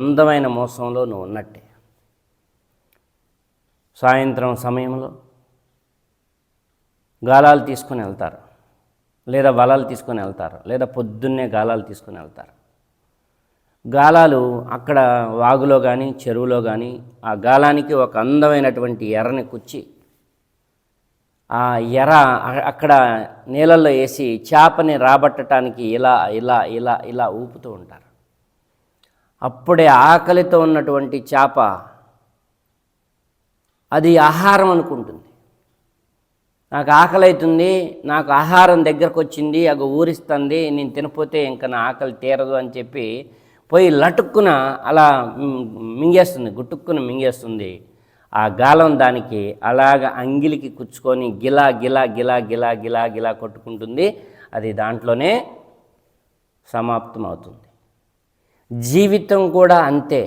అందమైన మోసంలో నువ్వు ఉన్నట్టే. సాయంత్రం సమయంలో గాలాలు తీసుకొని వెళ్తారు, లేదా వలలు తీసుకొని వెళ్తారు, లేదా పొద్దున్నే గాలాలు తీసుకొని వెళ్తారు. గాలాలు అక్కడ వాగులో కానీ చెరువులో కానీ ఆ గాలానికి ఒక అందమైనటువంటి ఎర్రని కుచ్చి ఆ ఎర అక్కడ నీళ్ళల్లో వేసి చేపని రాబట్టడానికి ఇలా ఇలా ఇలా ఇలా ఊపుతూ ఉంటారు. అప్పుడే ఆకలితో ఉన్నటువంటి చేప అది ఆహారం అనుకుంటుంది. నాకు ఆకలి అవుతుంది, నాకు ఆహారం దగ్గరకు వచ్చింది, అది ఊరిస్తుంది, నేను తినపోతే ఇంకా నా ఆకలి తీరదు అని చెప్పి పోయి లటుక్కున అలా మింగేస్తుంది, గుట్టుక్కున మింగేస్తుంది. ఆ గాలం దానికి అలాగ అంగిలికి కుచ్చుకొని గిలా గిలా గిలా గిలా గిలా గిలా కొట్టుకుంటుంది. అది దాంట్లోనే సమాప్తం అవుతుంది. జీవితం కూడా అంతే.